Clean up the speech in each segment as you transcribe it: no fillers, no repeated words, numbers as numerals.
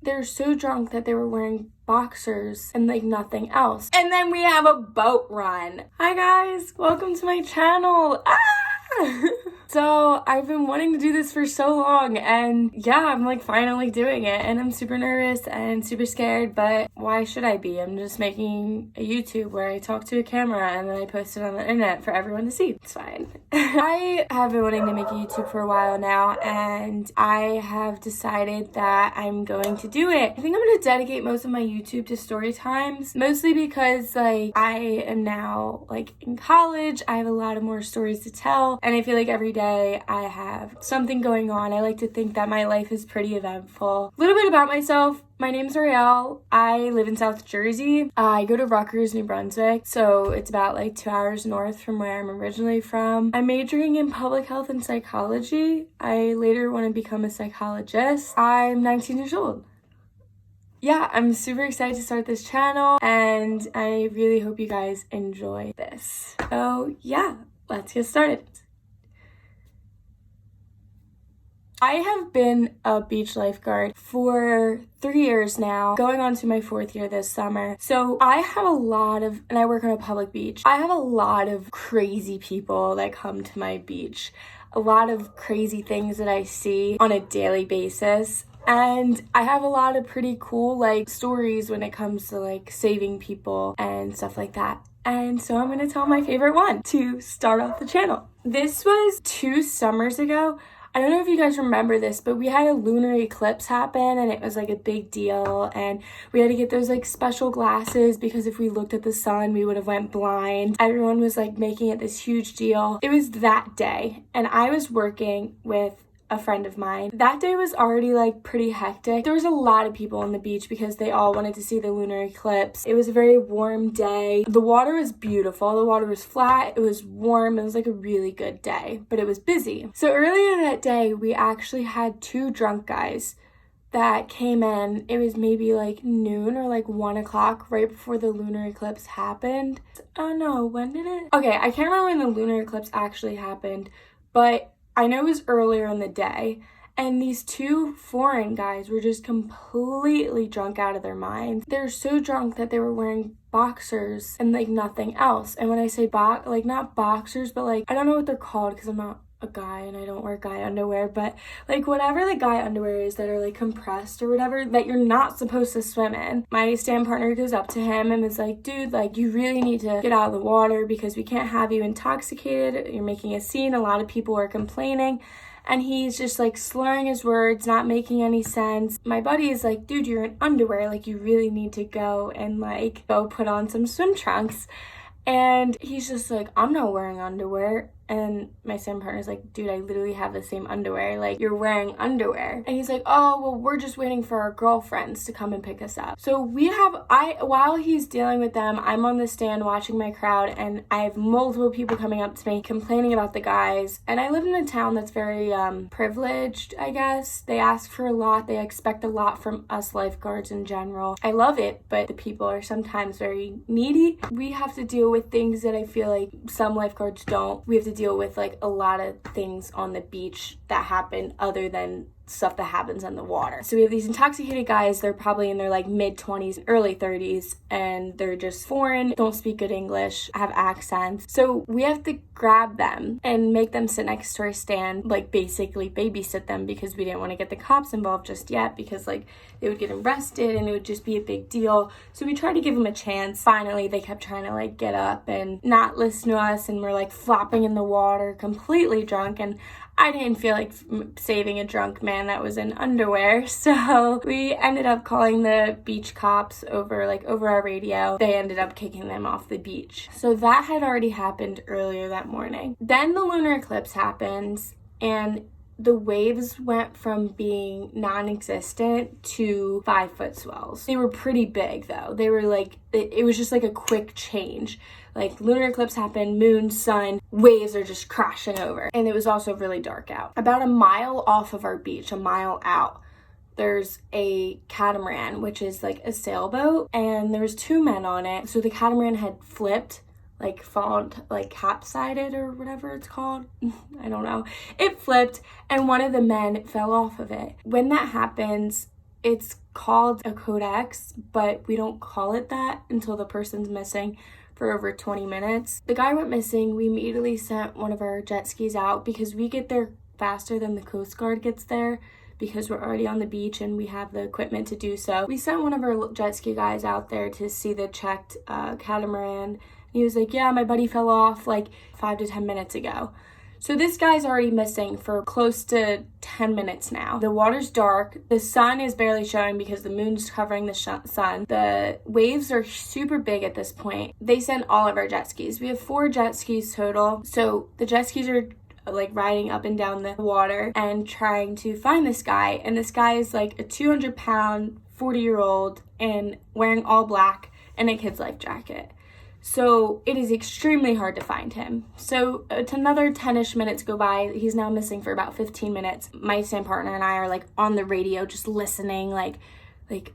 They're so drunk that they were wearing boxers and like nothing else. And then we have a boat run. Hi guys, welcome to my channel. So I've been wanting to do this for so long, and yeah, I'm like finally doing it, and I'm super nervous and super scared, but why should I be? I'm just making a YouTube where I talk to a camera and then I post it on the internet for everyone to see. It's fine. I have been wanting to make a YouTube for a while now, and I have decided that I'm going to do it. I think I'm going to dedicate most of my YouTube to story times, mostly because like I am now like in college. I have a lot of more stories to tell, and I feel like every day I have something going on. I like to think that my life is pretty eventful. A little bit about myself. My name's Ariel. I live in South Jersey. I go to Rutgers, New Brunswick, so it's about like 2 hours north from where I'm originally from. I'm majoring in public health and psychology. I later want to become a psychologist. I'm 19 years old. Yeah, I'm super excited to start this channel, and I really hope you guys enjoy this. So yeah, let's get started. I have been a beach lifeguard for 3 years now, going on to my 4th year this summer. So I have a lot of, and I work on a public beach, I have a lot of crazy people that come to my beach. A lot of crazy things that I see on a daily basis. And I have a lot of pretty cool like stories when it comes to like saving people and stuff like that. And so I'm gonna tell my favorite one to start off the channel. This was 2 summers ago. I don't know if you guys remember this, but we had a lunar eclipse happen, and it was like a big deal, and we had to get those like special glasses because if we looked at the sun we would have went blind. Everyone was like making it this huge deal. It was that day, and I was working with a friend of mine. That day was already like pretty hectic. There was a lot of people on the beach because they all wanted to see the lunar eclipse. It was a very warm day. The water was beautiful. The water was flat. It was warm. It was like a really good day, but it was busy. So earlier that day, we actually had 2 drunk guys that came in. It was maybe like noon or like 1 o'clock right before the lunar eclipse happened. Oh no, when did it? Okay, I can't remember when the lunar eclipse actually happened, but I know it was earlier in the day, and these 2 foreign guys were just completely drunk out of their minds. They were so drunk that they were wearing boxers and like nothing else. And when I say like not boxers, but like, I don't know what they're called because I'm not a guy and I don't wear guy underwear, but like whatever the guy underwear is that are like compressed or whatever that you're not supposed to swim in. My stand partner goes up to him and was like, dude, like you really need to get out of the water because we can't have you intoxicated. You're making a scene. A lot of people are complaining. And he's just like slurring his words, not making any sense. My buddy is like, dude, you're in underwear. Like you really need to go and like go put on some swim trunks. And he's just like, I'm not wearing underwear. And my stand partner's like, dude, I literally have the same underwear. Like, you're wearing underwear. And he's like, oh, well, we're just waiting for our girlfriends to come and pick us up. So while he's dealing with them, I'm on the stand watching my crowd, and I have multiple people coming up to me complaining about the guys. And I live in a town that's very privileged, I guess. They ask for a lot. They expect a lot from us lifeguards in general. I love it, but the people are sometimes very needy. We have to deal with things that I feel like some lifeguards don't. We have to deal with like a lot of things on the beach that happen other than stuff that happens in the water. So we have these intoxicated guys. They're probably in their like mid-20s, early 30s, and they're just foreign, don't speak good English, have accents. So we have to grab them and make them sit next to our stand, like basically babysit them because we didn't want to get the cops involved just yet because like they would get arrested and it would just be a big deal. So we tried to give them a chance. Finally, they kept trying to like get up and not listen to us, and we're like flopping in the water, completely drunk, and I didn't feel like saving a drunk man that was in underwear, so we ended up calling the beach cops over our radio. They ended up kicking them off the beach. So that had already happened earlier that morning. Then the lunar eclipse happens, and the waves went from being non-existent to 5-foot swells. They were pretty big though. They were like, it was just like a quick change. Like lunar eclipse happened, moon, sun, waves are just crashing over. And it was also really dark out. About a mile off of our beach, a mile out, there's a catamaran, which is like a sailboat, and there's 2 men on it. So the catamaran had flipped, like fallen, like capsided or whatever it's called. I don't know. It flipped and one of the men fell off of it. When that happens, It's called a codex, but we don't call it that until the person's missing for over 20 minutes. The guy went missing. We immediately sent one of our jet skis out because we get there faster than the Coast Guard gets there because we're already on the beach and we have the equipment to do so. We sent one of our jet ski guys out there to see the checked catamaran. He was like, yeah, my buddy fell off like 5 to 10 minutes ago. So this guy's already missing for close to 10 minutes now. The water's dark. The sun is barely showing because the moon's covering the sun. The waves are super big at this point. They sent all of our jet skis. We have 4 jet skis total. So the jet skis are like riding up and down the water and trying to find this guy. And this guy is like a 200-pound, 40-year-old and wearing all black and a kid's life jacket. So it is extremely hard to find him. So it's another 10-ish minutes go by. He's now missing for about 15 minutes. My stand partner and I are like on the radio just listening, like,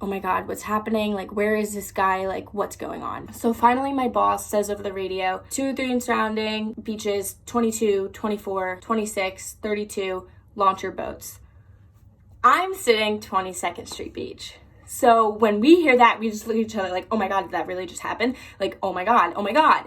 oh my God, what's happening? Like, where is this guy? Like, what's going on? So finally my boss says over the radio, 2 or 3 and surrounding beaches, 22, 24, 26, 32, launch your boats. I'm sitting 22nd Street Beach. So when we hear that, we just look at each other like, oh my God, did that really just happen? Like, oh my God, oh my God.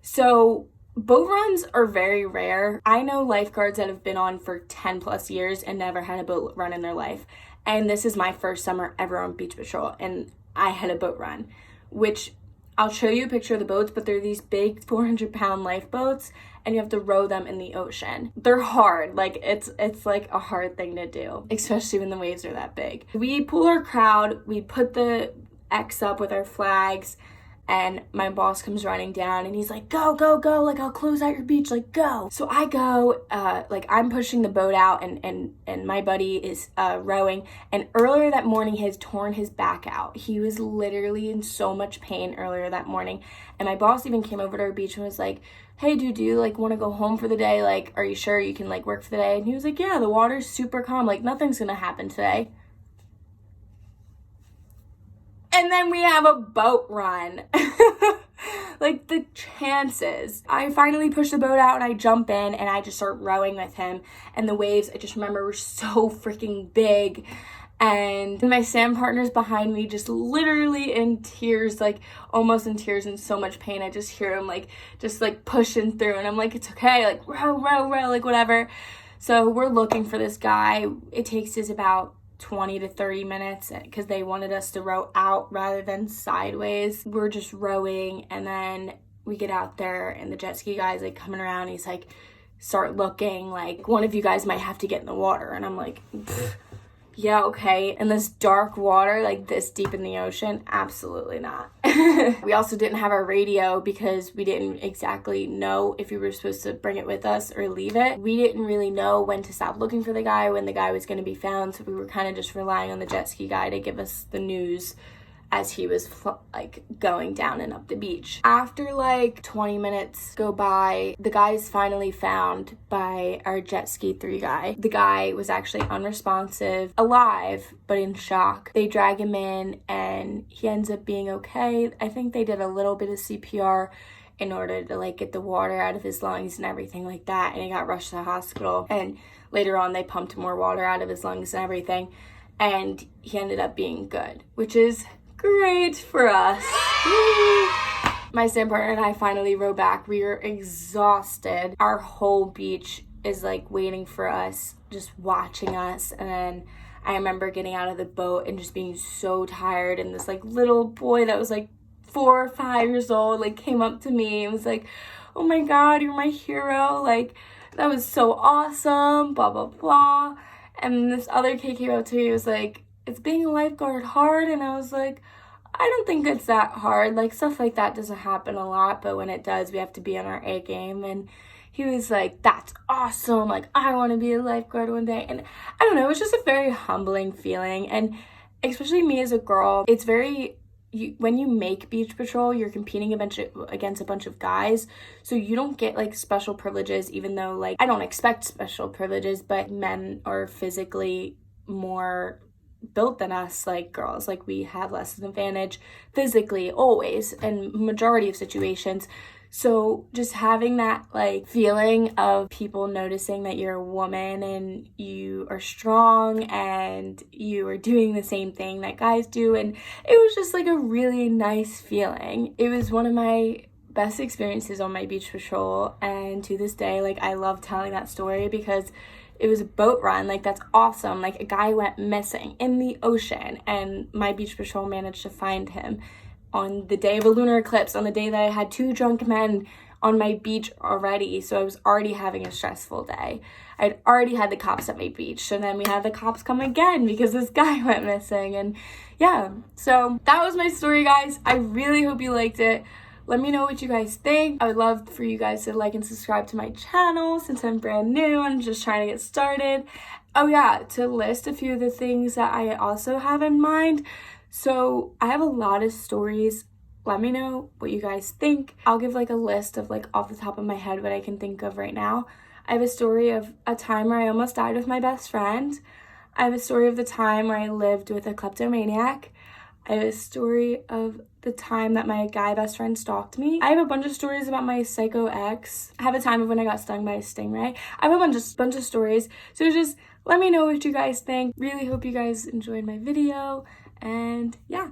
So boat runs are very rare. I know lifeguards that have been on for 10 plus years and never had a boat run in their life. And this is my first summer ever on beach patrol. And I had a boat run, which I'll show you a picture of the boats, but they're these big 400-pound lifeboats and you have to row them in the ocean. They're hard. Like it's like a hard thing to do, especially when the waves are that big. We pull our crowd, we put the X up with our flags, and my boss comes running down and he's like, go, go, go, like I'll close out your beach, like go. So I go, like I'm pushing the boat out and my buddy is rowing. And earlier that morning he has torn his back out. He was literally in so much pain earlier that morning. And my boss even came over to our beach and was like, hey dude, do you like want to go home for the day? Like, are you sure you can like work for the day? And he was like, yeah, the water's super calm, like nothing's gonna happen today. And then we have a boat run. Like the chances. I finally push the boat out and I jump in and I just start rowing with him. And the waves, I just remember, were so freaking big. And my stand partner's behind me just literally in tears, like almost in tears and so much pain. I just hear him like just like pushing through and I'm like, it's okay, like row, row, row, like whatever. So we're looking for this guy. It takes us about 20 to 30 minutes because they wanted us to row out rather than sideways. We're just rowing and then we get out there and the jet ski guy's like coming around. He's like, start looking like one of you guys might have to get in the water. And I'm like, yeah, okay. In this dark water, like this deep in the ocean, absolutely not. We also didn't have our radio because we didn't exactly know if we were supposed to bring it with us or leave it. We didn't really know when to stop looking for the guy, when the guy was going to be found. So we were kind of just relying on the jet ski guy to give us the news as he was like going down and up the beach. After like 20 minutes go by, the guy is finally found by our jet ski 3 guy. The guy was actually unresponsive, alive, but in shock. They drag him in and he ends up being okay. I think they did a little bit of CPR in order to like get the water out of his lungs and everything like that. And he got rushed to the hospital. And later on they pumped more water out of his lungs and everything. And he ended up being good, which is great for us. My stand partner and I finally row back. We are exhausted. Our whole beach is like waiting for us, just watching us. And then I remember getting out of the boat and just being so tired. And this like little boy that was like 4 or 5 years old like came up to me and was like, oh my God, you're my hero. Like that was so awesome, blah, blah, blah. And this other kid came up to me and was like, it's being a lifeguard hard? And I was like, I don't think it's that hard. Like stuff like that doesn't happen a lot, but when it does, we have to be on our A game. And he was like, that's awesome. Like I want to be a lifeguard one day. And I don't know, it was just a very humbling feeling. And especially me as a girl, it's very, when you make beach patrol, you're competing against a bunch of guys. So you don't get like special privileges, even though like I don't expect special privileges, but men are physically more built than us, like girls, like we have less of an advantage physically always in majority of situations. So just having that like feeling of people noticing that you're a woman and you are strong and you are doing the same thing that guys do, and it was just like a really nice feeling. It was one of my best experiences on my beach patrol, and to this day, like, I love telling that story because it was a boat run. Like, that's awesome. Like, a guy went missing in the ocean and my beach patrol managed to find him on the day of a lunar eclipse, on the day that I had 2 drunk men on my beach already. So I was already having a stressful day. I'd already had the cops at my beach, and then we had the cops come again because this guy went missing. And yeah, so that was my story, guys. I really hope you liked it. Let me know what you guys think. I would love for you guys to like and subscribe to my channel since I'm brand new and just trying to get started. Oh yeah, to list a few of the things that I also have in mind. So I have a lot of stories. Let me know what you guys think. I'll give like a list of like off the top of my head what I can think of right now. I have a story of a time where I almost died with my best friend. I have a story of the time where I lived with a kleptomaniac. I have a story of the time that my guy best friend stalked me. I have a bunch of stories about my psycho ex. I have a time of when I got stung by a stingray. I have a bunch of stories. So just let me know what you guys think. Really hope you guys enjoyed my video. And yeah.